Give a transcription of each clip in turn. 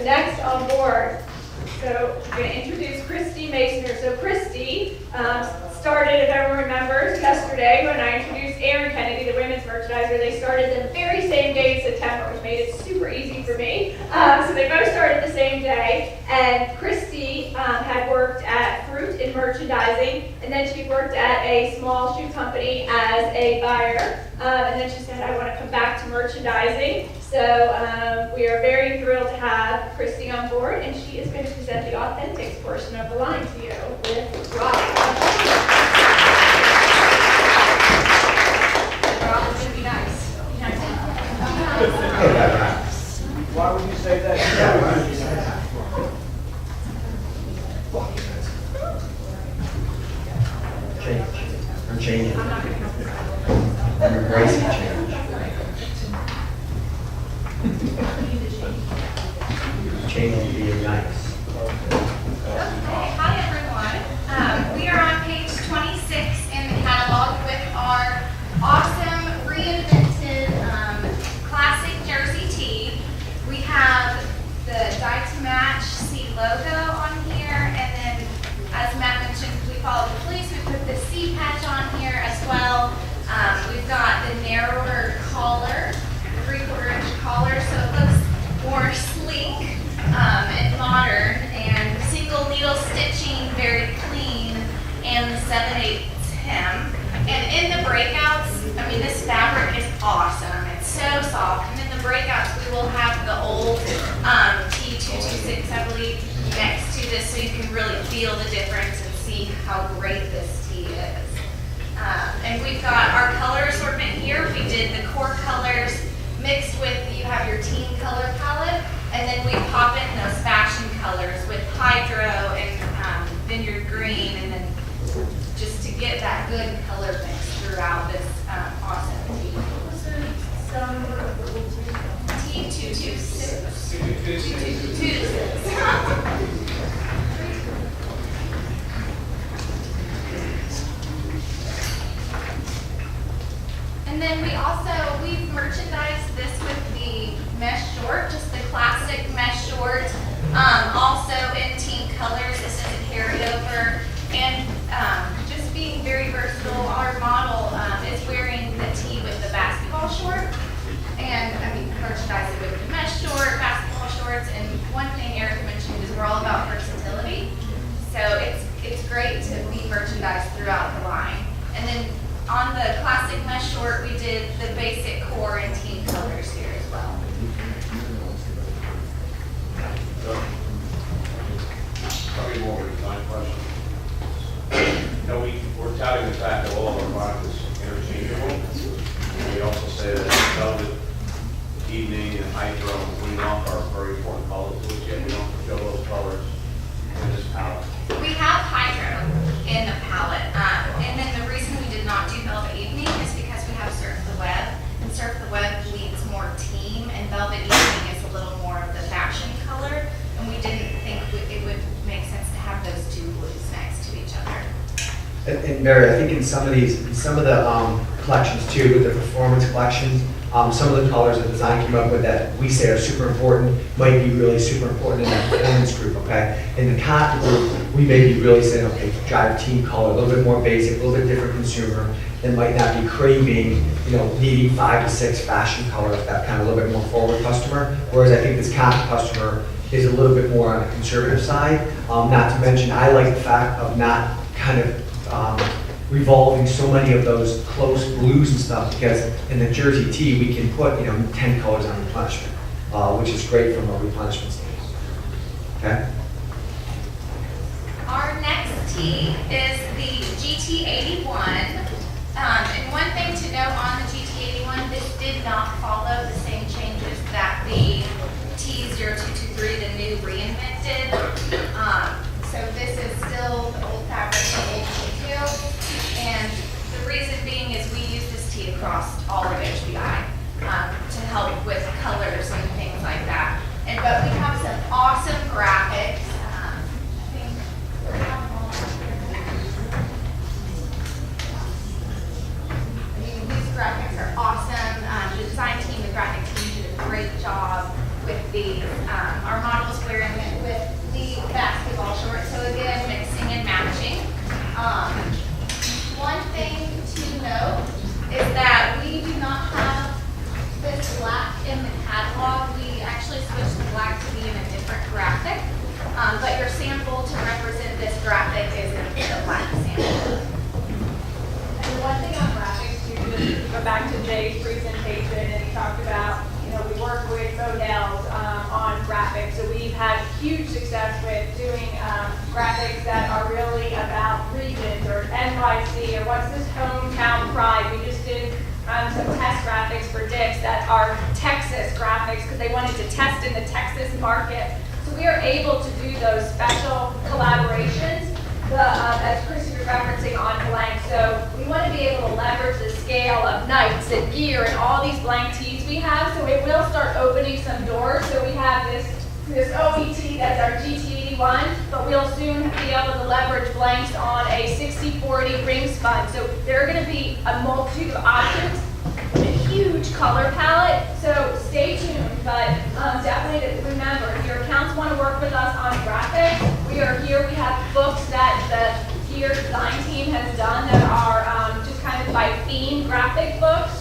next on board, so I'm going to introduce Christy Masner. So Christy started, if everyone remembers, yesterday when I introduced Erin Kennedy, the women's merchandiser. They started the very same day in September, which made it super easy for me. So they both started the same day. And Christy had worked at Fruit in merchandising, and then she worked at a small shoe company as a buyer. And then she said, I want to come back to merchandising. So we are very thrilled to have Christy on board, and she is going to present the Authentics portion of the line to you with Rob. Rob is going to be nice. Why would you say that? Change. I'm changing. I'm embracing change. Change will be nice. Hi everyone. We are on page 26 in the catalog with our awesome reinvented classic jersey tee. We have the Dye to Match C logo on here, and then as Matt mentioned, we follow the fleece. We put the C patch on here as well. We've got the narrower collar, 3/4 inch collar, so it looks more sleek and modern, and single needle stitching, very clean, and the 7/8 hem. And in the breakouts, I mean, this fabric is awesome. It's so soft. And in the breakouts, we will have the old T226, I believe, next to this, so you can really feel the difference and see how great this tee is. And we've got our color assortment here. We did the core colors mixed with, you have your teen color palette, and then we pop in those fashion colors with hydro and vineyard green, and then just to get that good color mix throughout this awesome tee. T226. And then we've merchandised this with the mesh short, just the classic mesh short. Also in teen colors, this is a carryover. And just being very versatile, our model is wearing the tee with the basketball short. And I mean, merchandise it with the mesh short, basketball shorts. And one thing Eric mentioned is we're all about versatility. So it's great to be merchandised throughout the line. And then on the classic mesh short, we did the basic core and teen colors here as well. Probably more of a design question. We're touting the fact that all of our product is interchangeable. And we also say that velvet, evening, and hydro and green off are very important colors to us, yet we don't show those colors in this palette. We have hydro in the palette. And then the reason we did not do velvet evening is because we have Surf the Web. And Surf the Web leans more team, and velvet evening is a little more of the fashion color. And we didn't think it would make sense to have those two blues next to each other. And Mary, I think in some of the collections too, with the performance collections, some of the colors that design came up with that we say are super important might be really super important in that performance group, okay? In the cotton group, we may be really saying, okay, drive team color, a little bit more basic, a little bit different consumer that might not be craving, needing 5 to 6 fashion colors, that kind of a little bit more forward customer. Whereas I think this cotton customer is a little bit more on the conservative side. Not to mention, I like the fact of not kind of revolving so many of those close blues and stuff, because in the jersey tee we can put 10 colors on replenishment, which is great from a replenishment standpoint. Okay. Our next tee is the GT81. And one thing to note on the GT81, this did not follow the same changes that the T0223, the new reinvented. So this is still the old fabric, the old detail. And the reason being is we use this tee across all of HBI to help with colors and things like that. But we have some awesome graphics. I think we have them all here. These graphics are awesome. The design team, the graphic team did a great job with these. Our model is different graphic. But your sample to represent this graphic is the black sample. And the one thing on graphics, too, just to go back to Jay's presentation, and he talked about, we work with Modell's on graphics. So we've had huge success with doing graphics that are really about regions or NYC or what's this hometown pride. We just did some test graphics for Dick's that are Texas graphics because they wanted to test in the Texas market. So we are able to do those special collaborations, as Christy was referencing on blank. So we want to be able to leverage the scale of nights and gear and all these blank tees we have. So it will start opening some doors. So we have this OET, that's our GT81, but we'll soon be able to leverage blanks on a 60-40 ring spun. So there are going to be a multitude of options, a huge color palette, so stay tuned. But definitely remember, if your accounts want to work with us on graphics, we are here. We have books that the Gear design team has done that are just kind of by theme graphic books.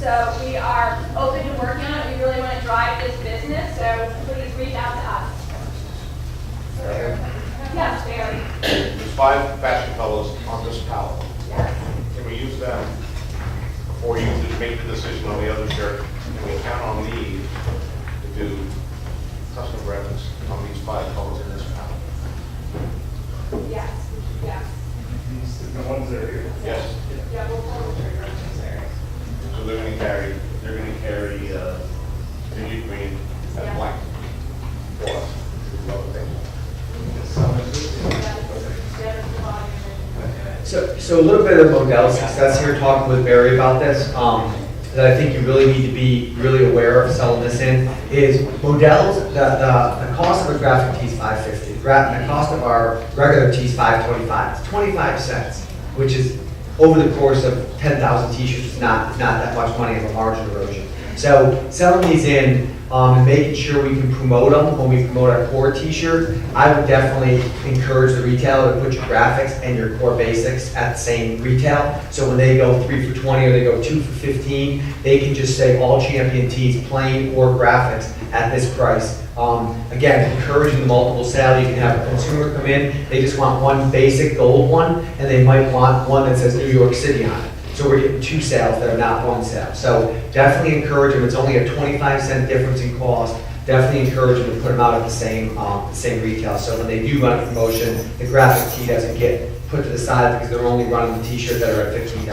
So we are open to working on it. We really want to drive this business, so please reach out to us. Yes, Barry. There's 5 fashion colors on this palette. Yes. Can we use them before you make the decision on the other shirt? Can we count on these to do custom graphics on these 5 colors in this palette? Yes. Yes. The ones that are here. Yes. Yeah, we'll pull the trigger on this area. So they're going to carry the new green and black for us. Another thing. So a little bit of Modell's success here, talking with Barry about this, that I think you really need to be really aware of selling this in, is Modell's, the cost of a graphic tee is $5.50. The cost of our regular tee is $5.25. It's 25 cents, which is, over the course of 10,000 t-shirts, is not that much money of a margin erosion. So selling these in and making sure we can promote them when we promote our core t-shirt, I would definitely encourage the retailer to put your graphics and your core basics at the same retail. So when they go 3 for $20 or they go 2 for $15, they can just say all Champion tees, plain or graphics, at this price. Again, encouraging the multiple sale. You can have a consumer come in, they just want one basic gold one, and they might want one that says New York City on it. So we're getting 2 sales that are not 1 sale. So definitely encourage them. It's only a 25-cent difference in cost. Definitely encourage them to put them out at the same retail. So when they do run a promotion, the graphic tee doesn't get put to the side because they're only running the t-shirts that are at $15.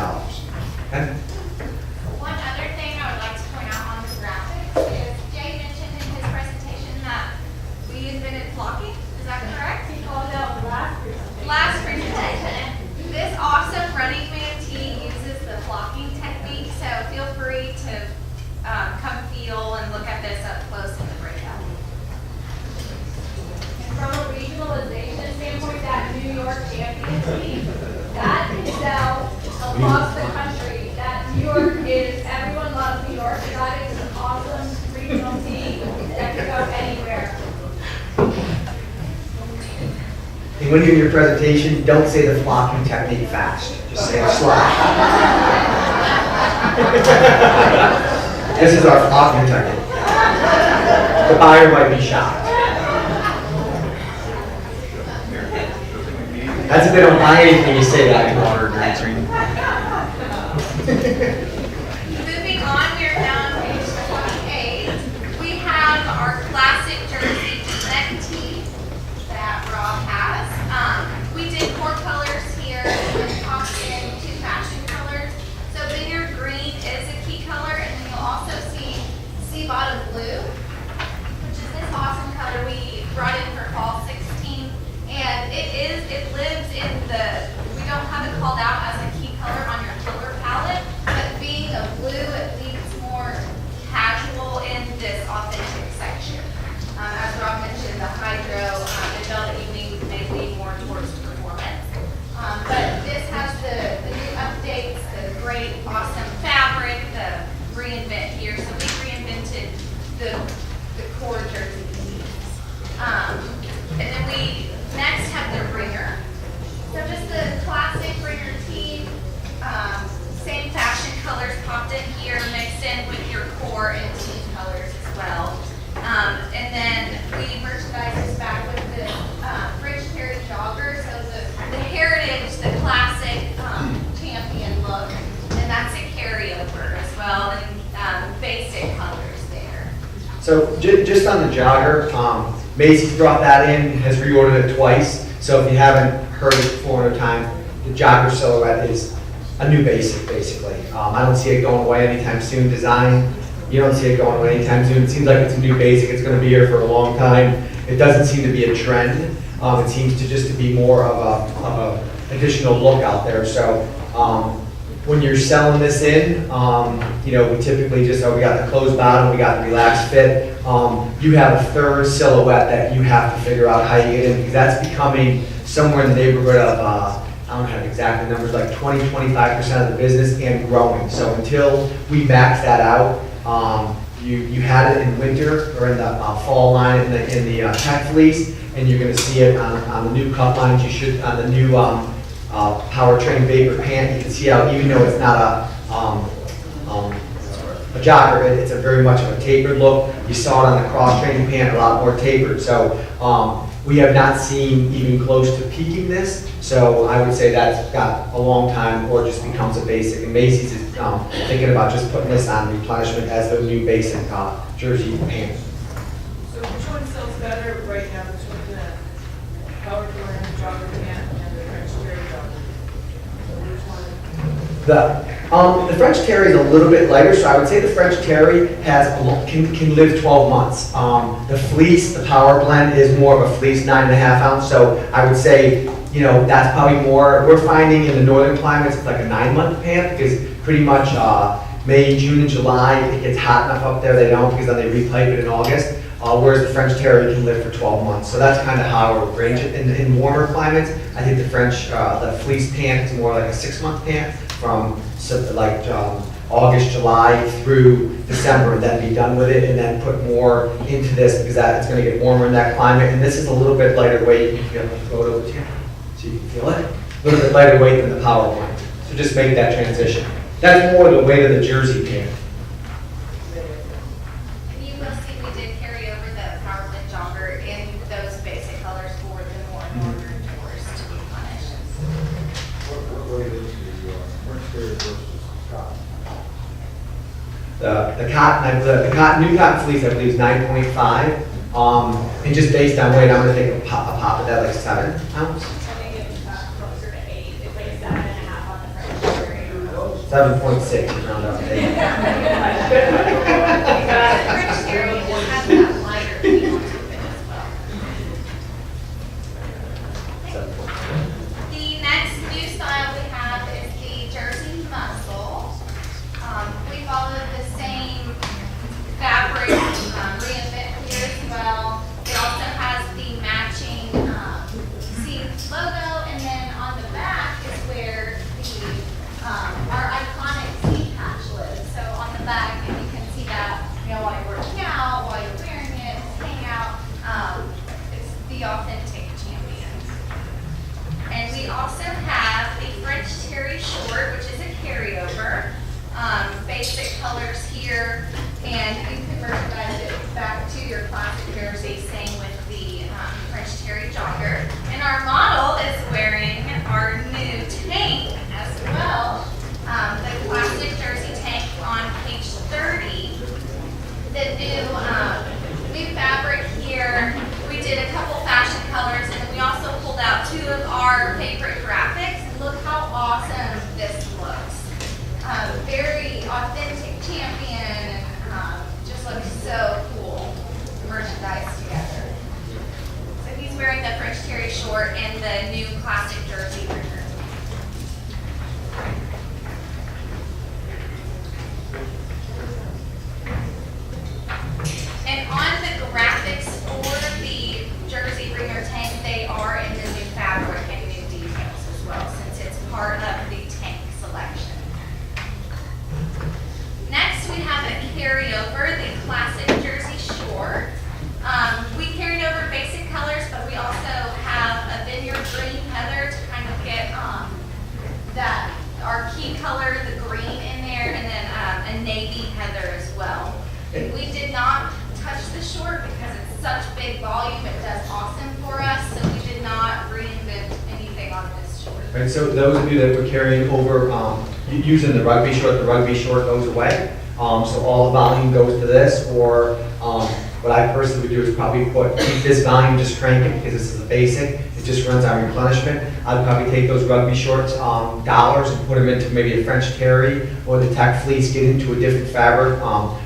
Okay? One other thing I would like to point out on the graphics is Jay mentioned in his presentation that we invented flocking. Is that correct? He called out Last presentation. This awesome Running Man tee uses the flocking technique, so feel free to come feel and look at this up close in the breakout. And from a regionalization standpoint, that New York Champion tee, that can sell across the country. That New York is, everyone loves New York. That is an awesome regional tee that can go anywhere. And when you're in your presentation, don't say the flocking technique fast. Just say it slow. This is our flocking technique. The buyer might be shocked. That's if they don't buy anything, you say that. Moving on, we're down page 28. We have our classic jersey neck tee that Rob has. We did core colors here and tossed in 2 fashion colors. So vineyard green is a key color, and then you'll also see sea bottom blue, which is this awesome color we brought in for fall 16. And it lives in we don't have it called out as a key color on your color palette, but being a blue, it leads more casual in this authentic section. As Rob mentioned, the hydro and velvet evening may lean more towards performance. But this has the new updates, the great, awesome fabric, the reinvent here. So we reinvented the core jersey tees. And then we next have the ringer. So just the classic ringer tee, same fashion colors popped in here, mixed in with your core and team colors as well. And then we merchandise So just on the jogger, Macy's brought that in, has reordered it twice. So if you haven't heard it before in a time, the jogger silhouette is a new basic, basically. I don't see it going away anytime soon. Design, you don't see it going away anytime soon. It seems like it's a new basic. It's going to be here for a long time. It doesn't seem to be a trend. It seems to just to be more of a additional look out there. So when you're selling this in, we typically just, we got the closed bottom, we got the relaxed fit. You have a third silhouette that you have to figure out how you get in, because that's becoming somewhere in the neighborhood of, I don't have exact numbers, like 20-25% of the business and growing. So until we max that out, you had it in winter or in the fall line in the tech fleece, and you're going to see it on the new cut lines. You should on the new powertrain vapor pant. You can see how even though it's not a jogger, it's a very much of a tapered look. You saw it on the cross-training pant, a lot more tapered. So we have not seen even close to peaking this. So I would say that's got a long time or just becomes a basic. And Macy's is thinking about just putting this on replenishment as the new basic jersey pant. So which one sells better right now between the power wearing jogger pant and the French terry jogger? So which one? The French Terry is a little bit lighter, so I would say the French Terry can live 12 months. The fleece, the power blend is more of a fleece, 9.5 ounce. So I would say, that's probably more. We're finding in the northern climates it's like a 9-month pant, because pretty much May, June, and July it gets hot enough up there they don't, because then they repipe it in August. Whereas the French Terry can live for 12 months. So that's kind of how I would range it. In warmer climates, I think the fleece pant is more like a 6-month pant from August, July through December, and then be done with it, and then put more into this because it's going to get warmer in that climate. And this is a little bit lighter weight. You can feel the photo with you, so you can feel it. A little bit lighter weight than the power blend. So just make that transition. That's more the weight of the jersey pant. And you will see we did carry over the power blend jogger in those basic colors for the more northern tours to be punished. What weight is the French Terry versus cotton? The new cotton fleece, I believe, is 9.5. And just based on weight, I'm going to take a pop at that, like 7 ounce. I think it's closer to 8. It's like 7.5 on the French terry. 7.6 round up to 8. The French terry just has that lighter feel to it as well. The next new style we have is the jersey muscle. We followed the same fabric reinvent here as well. It also has the matching seam logo, and then on the back is where our iconic seam patch lives. So on the back, and you can see that while you're working out, while you're wearing it, hang out. It's the authentic champion. And we also have the French Terry short, which is a carryover. Basic colors here, and you can merchandise it back to your classic jersey, same with the French Terry jogger. And our model is wearing our new tank as well, the classic jersey tank on page 30. The new fabric here, we did a couple fashion colors, and then we also pulled out 2 of our favorite graphics. Look how awesome this looks. Very authentic champion, and just looks so cool merchandise together. So he's wearing the French Terry short and the new classic jersey ringer. And on the graphics for the jersey ringer tank, they are in the new fabric and new details as well, since it's part of the tank selection. Next, we have a carryover, the classic jersey short. We carried over basic colors, but we also have a vineyard green heather to kind of get our key color, the green in there, and then a navy heather as well. We did not touch the short because it's such big volume. It does awesome for us, so we did not reinvent anything on this short. Right, so those of you that were carrying over, using the rugby short goes away. So all the volume goes to this, or What I personally would do is probably keep this volume, just crank it, because this is a basic, it just runs on replenishment. I'd probably take those rugby shorts, dollars, and put them into maybe a French terry or the tech fleece, get into a different fabric.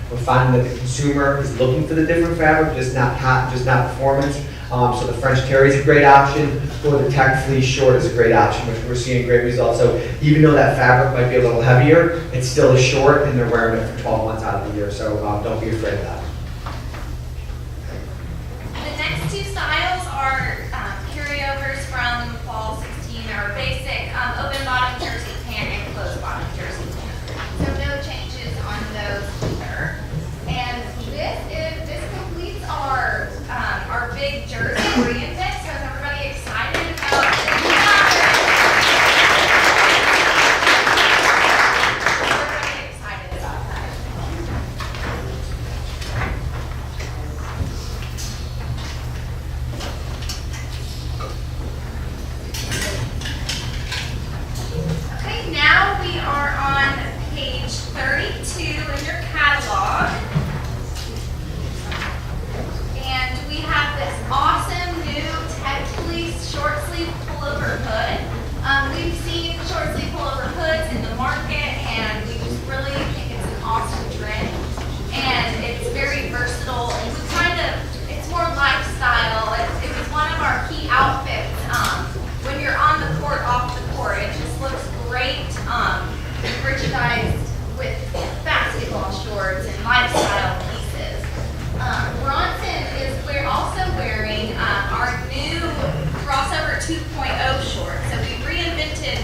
We're finding that the consumer is looking for the different fabric, just not cotton, just not performance. So the French terry is a great option, or the tech fleece short is a great option, which we're seeing great results. So even though that fabric might be a little heavier, it's still a short, and they're wearing it for 12 months out of the year. So don't be afraid of that. The next two styles are carryovers from fall 16, our basic open bottom jersey pant and closed bottom jersey pant. So no changes on those either. And this completes our big jersey reinvent. So is everybody excited about Everybody excited about that? Okay, now we are on page 32 in your catalog. And we have this awesome new tech fleece short sleeve pullover hood. We've seen short sleeve pullover hoods in the market, and we just really think it's an awesome trend. And it's very versatile, and it's more lifestyle. It was one of our key outfits. When you're on the court, off the court, it just looks great, merchandised with basketball shorts and lifestyle pieces. Bronson we're also wearing our new crossover 2.0 short. So we reinvented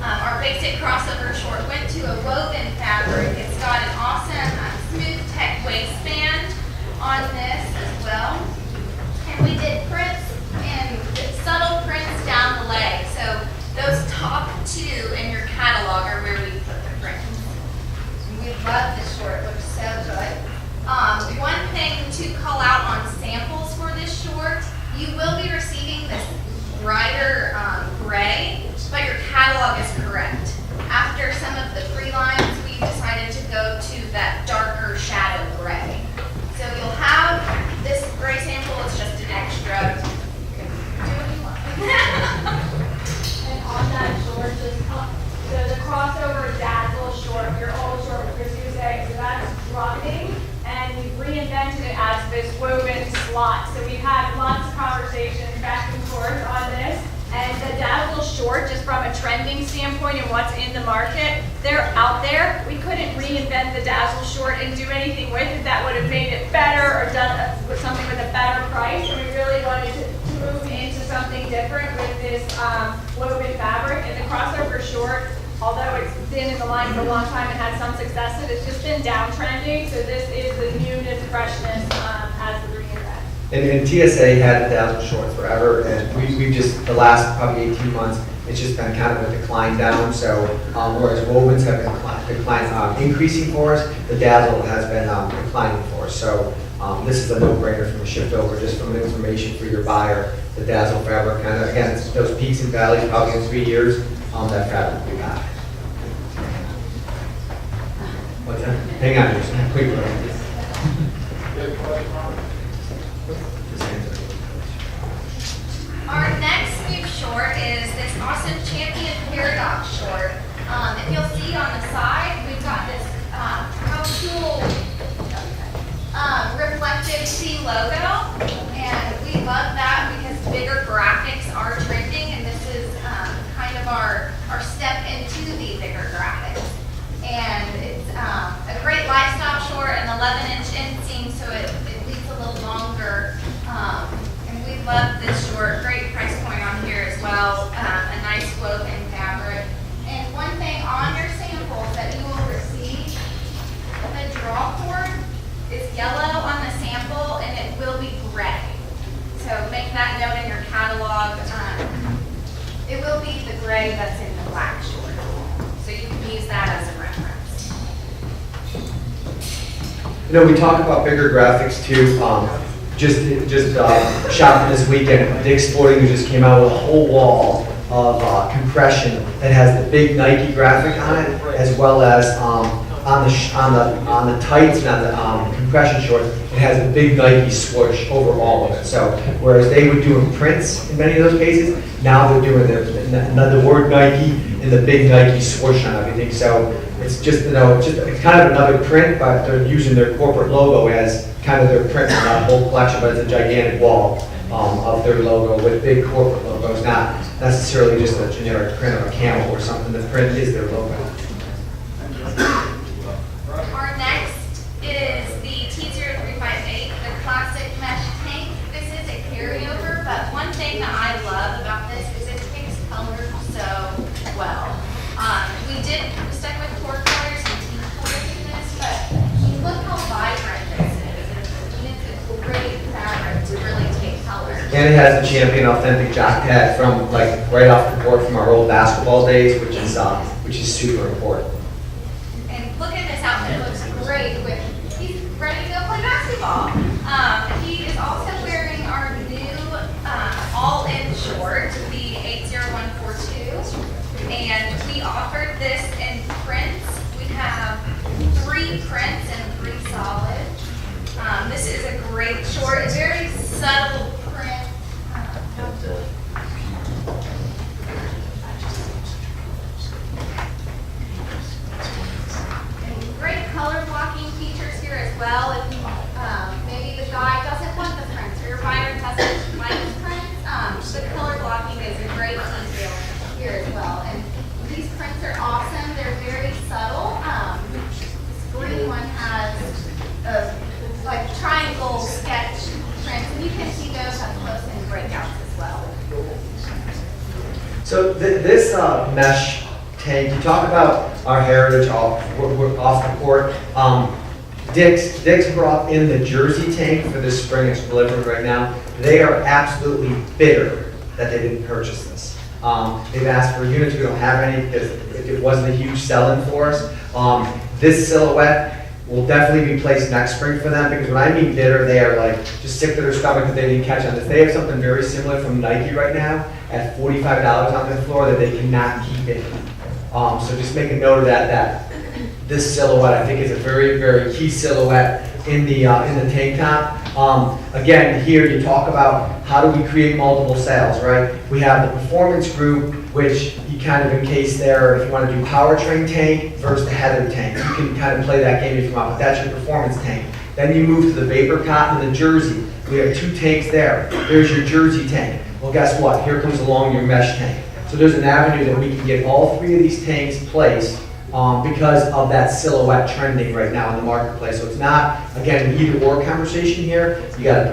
our basic crossover short, went to a woven fabric. It's got an awesome smooth tech waistband on this as well. And we did prints and subtle prints down the leg. So those top two in your catalog are where we put the prints. We love this short, it looks so good. One thing to call out on samples for this short, you will be receiving this brighter gray, but your catalog is correct. After some of the free lines, we decided to go to that darker shadow gray. So you'll have this gray sample, it's just an extra. You can do what you want. And on that short, the crossover dazzle short, your old short, what Christy was saying, so that's dropping, and we've reinvented it as this woven slot. So we've had lots of conversations back and forth on this, and the dazzle short, just from a trending standpoint and what's in the market, they're out there. We couldn't reinvent the dazzle short and do anything with it that would have made it better or done something with a better price, and we really wanted to move into something different with this woven fabric. And the crossover short, although it's been in the line for a long time and had some success, it's just been downtrending. So this is the newness, freshness as the reinvent. And TSA had the dazzle short forever, and we've just, the last probably 18 months, it's just been kind of a decline down. So whereas wovens have been increasing for us, the dazzle has been declining for us. So this is a no-brainer from a shift over, just from an information for your buyer. The dazzle fabric, kind of, again, it's those peaks and valleys, probably in 3 years, that fabric will be back. What's that? Hang on, just a quick look. Our next new short is this awesome Champion Paradox short. If you'll see on the side, we've got this how cool reflective C logo, and we love that because bigger graphics are trending, and this is kind of our step into the bigger graphics. And it's a great lifestyle short, an 11-inch inseam, so it leaves a little longer. And we love this short, great price point on here as well, a nice woven fabric. And one thing on your samples that you will receive, the draw cord is yellow on the sample, and it will be gray. So make that note in your catalog. It will be the gray that's in the black short. So you can use that as a reference. You know, we talk about bigger graphics too. Just shopping this weekend, Dick's Sporting just came out with a whole wall of compression that has the big Nike graphic on it, as well as on the tights and on the compression shorts, it has a big Nike swoosh over all of it. So whereas they would do in prints in many of those cases, now they're doing the word Nike and the big Nike swoosh on everything. So it's just, it's kind of another print, but they're using their corporate logo as kind of their print on that whole collection, but it's a gigantic wall of their logo with big corporate logos, not necessarily just a generic print of a camel or something. The print is their logo. Our next is the T0358, the classic mesh tank. This is a carryover, but one thing that I love about this is it picks colors so well. We stuck with core colors and team colors in this, but look how vibrant this is. And it's a great fabric to really take color. And it has the Champion Authentic jock tag from right off the board from our old basketball days, which is super important. And look at this outfit, it looks great he's ready to go play basketball. He is also wearing our new all-in short, the 80142. And we offered this in prints. We have 3 prints and 3 solid. This is a great short, a very subtle print. And great color blocking features here as well. If maybe the guy doesn't want the prints or your buyer doesn't like the prints, the color blocking is a great detail here as well. And these prints are awesome. They're very subtle. This green one has like triangle sketch prints, and you can see those up close in breakouts as well. So this mesh tank, you talk about our heritage off the court. Dick's brought in the jersey tank for this spring. It's delivered right now. They are absolutely bitter that they didn't purchase this. They've asked for units. We don't have any because it wasn't a huge sell-in for us. This silhouette will definitely be placed next spring for them, because when I mean bitter, they are like just sick to their stomach that they didn't catch on this. They have something very similar from Nike right now at $45 on their floor that they cannot keep in. So just make a note of that this silhouette, I think, is a very, very key silhouette in the tank top. Again, here you talk about how do we create multiple sales, right? We have the performance group, which you kind of encase there. If you want to do powertrain tank versus the heather tank, you can kind of play that game if you want, but that's your performance tank. Then you move to the vapor cotton and the jersey. We have 2 tanks there. There's your jersey tank. Well, guess what? Here comes along your mesh tank. So there's an avenue that we can get all 3 of these tanks placed because of that silhouette trending right now in the marketplace. So it's not, again, an either-or conversation here. Your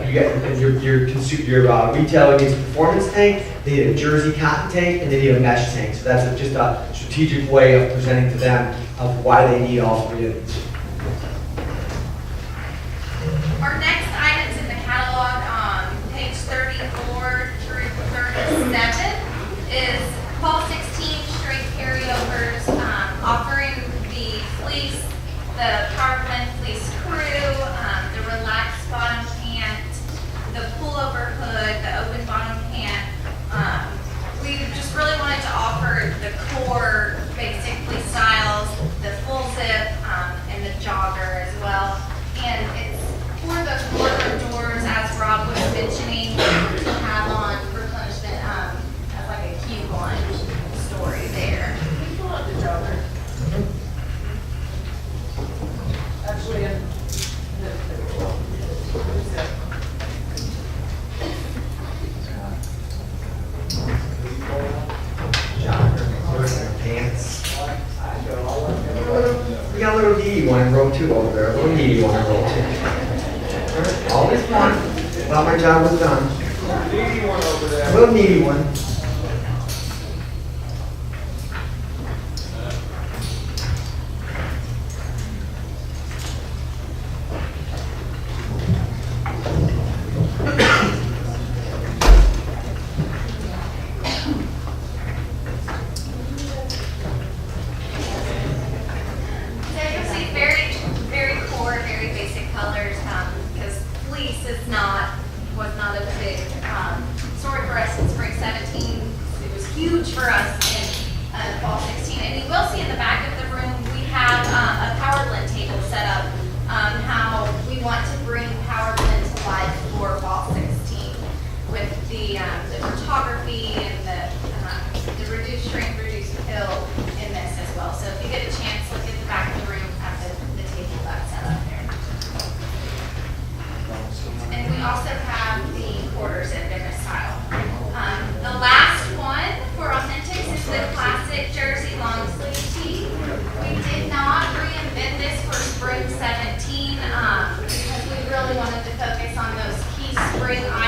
retailer needs a performance tank, they need a jersey cotton tank, and they need a mesh tank. So that's just a strategic way of presenting to them of why they need all 3 of these. Our next items in the catalog, page 34 through 37, is fall 16 straight carryovers, offering the fleece, the Power Blend fleece crew, the relaxed bottom pant, the pullover hood, the open bottom pant. We just really wanted to offer the core basic fleece styles, the full zip, and the jogger as well. And it's for those wardrobe doors, as Rob was mentioning, to have on replenishment as like a coupon story there. Can you pull up the jogger? Actually, Pants. We got a little needy one in row 2 over there. A little needy one in row 2. All right, always one. Thought my job was done. A little needy one. Huge for us in fall 16. And you will see in the back of the room, we have a Power Blend setup, how we want to bring Power Blend to life for Fall 16 with the photography and the reduced shrink, reduced pill in this as well. So if you get a chance, look at the back of the room at the table that's set up there. And we also have the quarters in different style. The last one for Authentics is the classic jersey long sleeve tee. We did not reinvent this for spring 17 because we really wanted to focus on those key spring items